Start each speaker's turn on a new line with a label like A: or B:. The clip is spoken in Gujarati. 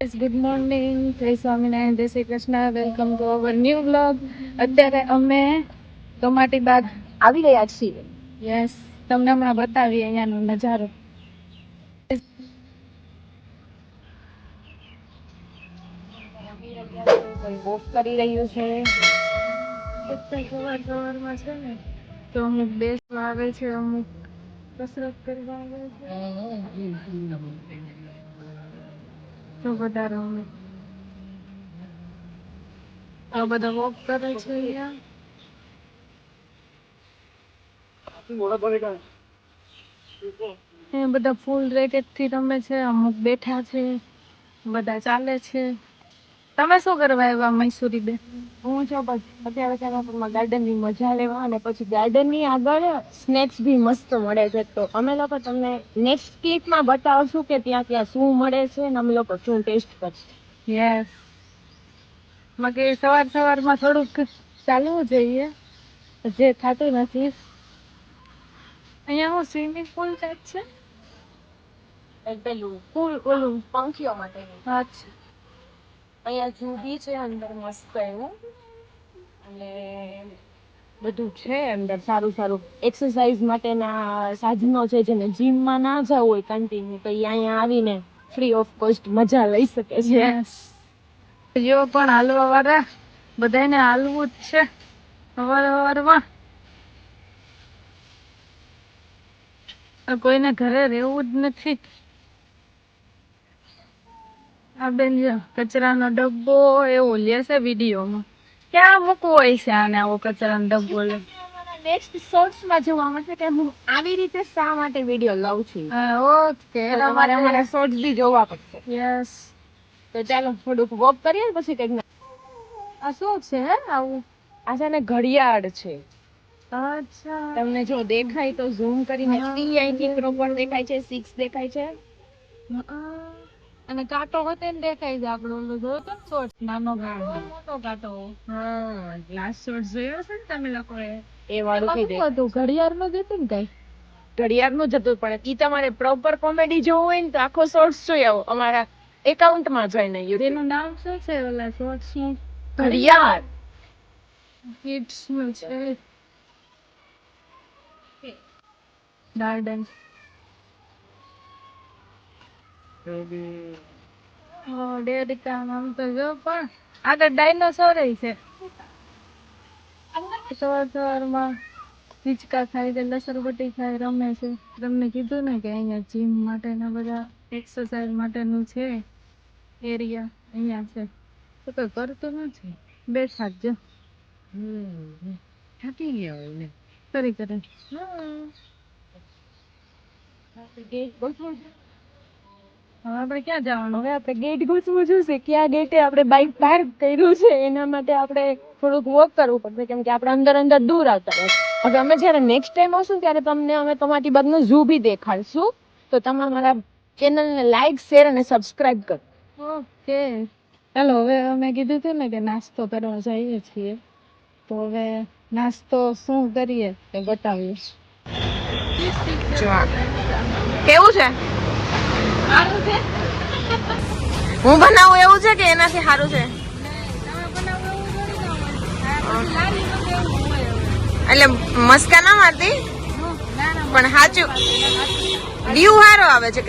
A: ગુડ મોર્નિંગ, જય સ્વામિનારાયણ, જય Shri Krishna, welcome to our new blog. અત્યારે અમે કમાટી બાગ આવી ગયા છીએ. યસ, તમને હમણાં બતાવીએ અહીંયાનો નજારો. કોઈ વોક કરી રહ્યું છે. સવારમાં છે ને તો અમુક બેસવા આવે છે, અમુક કસરત કરવા આવે છે. તો બધા રમે. આ બધા વોક કરે છે અહીંયા. એ બધા ફૂલ રેકેટ થી રમે છે, અમુક બેઠા છે, બધા ચાલે છે. તમે શું કરવા આવ્યા મૈસુરી બેન?
B: હું જો અત્યારે ગાર્ડન ની મજા લેવા, અને પછી ગાર્ડન ની આગળ સ્નેક્સ બી મસ્ત મળે છે. તો અમે લોકો તમને નેક્સ્ટ ક્લિપમાં બતાવશું કે ત્યાં ત્યાં શું મળે છે અને અમે લોકો શું ટેસ્ટ કરશું.
A: યસ, મગે સવારમાં થોડુંક ચાલવું જોઈએ, જે થતું નથી. અહીંયા હું સ્વિમિંગ પુલ ટાઈપ છે,
B: પેલું પુલ ઓલું પંખીઓ માટે.
A: અચ્છા.
B: અહીંયા જુદી છે અંદર મસ્ત એવું, અને બધું છે અંદર સારું સારું. એક્સરસાઇઝ માટેના સાધનો છે, જેને જીમમાં ના જવું હોય કન્ટિન્યુ, તો અહીંયા આવીને ફ્રી ઓફ કોસ્ટ મજા લઈ શકે છે.
A: યસ, જો પણ હાલવા વાળા બધાને હાલવું જ છે સવારમાં. કોઈને ઘરે રહેવું જ નથી. આ બેન જો કચરાનો ડબ્બો એવો લેશે વિડીયોમાં. ક્યાં મૂકવો હોય છે આને આવો કચરાનો ડબ્બો લે?
B: નેક્સ્ટ શોર્ટ્સમાં જોવા મળશે કે હું આવી રીતે શા માટે વિડીયો લઉં છું.
A: ઓકે,
B: તમારે અમારા શોર્ટ્સ બી જોવા પડશે.
A: યસ,
B: તો ચાલો થોડુંક વોક કરીએ પછી કંઈક.
A: આ શું છે આવું?
B: આ છે ને ઘડિયાળ છે.
A: અચ્છા,
B: તમને જો દેખાય તો ઝૂમ કરીને 3 અહીંથી પ્રોપર દેખાય છે, 6 દેખાય છે.
A: અને કાંટો હોતે ને દેખાય છે આપણો. ઓલો જોયો તો શોર્ટ, નાનો કાંટો, મોટો કાંટો.
B: હા, લાસ્ટ શોર્ટ જોયો છે ને તમે લોકોએ? એ વાળું
A: શું હતું? ઘડિયાળનું જ હતું ને કઈ?
B: ઘડિયાળનું જ હતું, પણ ઈ તમારે પ્રોપર કોમેડી જોવું હોય ને તો આખો શોર્ટ્સ જોઈ આવો અમારા એકાઉન્ટમાં જોઈને.
A: તેનું નામ શું છે ઓલા શોર્ટ્સ નું?
B: ઘડિયાળ.
A: કિડ્સ નું છે. ગાર્ડન. ડેરી કામ આમ તો જો, પણ આગળ ડાયનોસોર છે. સવારમાં હિંચકા ખાય છે, લસરપટ્ટી ખાય, રમે છે. તમને કીધું ને કે અહીંયા જીમ માટેના બધા એક્સરસાઇઝ માટેનું છે એરિયા અહીંયા છે. તો કોઈ કરતું નથી, બેઠા જ.
B: થાકી ગયા હોય ને
A: કરી કરે.
B: હવે
A: આપણે ક્યાં જવાનું?
B: આપણે ગેટ ઘૂસવું જોશે. ક્યાં ગેટે આપણે બાઇક પાર્ક કર્યું છે એના માટે આપણે થોડુંક વોક કરવું પડશે, કેમ કે આપણે અંદર દૂર આવતા હોય. હવે અમે જયારે નેક્સ્ટ ટાઈમ આવશું ત્યારે તમને અમે કમાટી બાગનો ઝૂ બી દેખાડશું. તો તમે અમારા ચેનલને લાઈક, શેર અને સબસ્ક્રાઇબ કરો.
A: ઓકે, ચાલો હવે અમે કીધું હતું ને કે નાસ્તો કરવા જઈએ છીએ, તો હવે નાસ્તો શું કરીએ તે બતાવીએ.
B: કેવું છે? હું બનાવું એવું છે કે એનાથી સારું છે? એટલે મસ્કા ના મારતી, પણ સાચું વ્યૂ સારો આવે છે.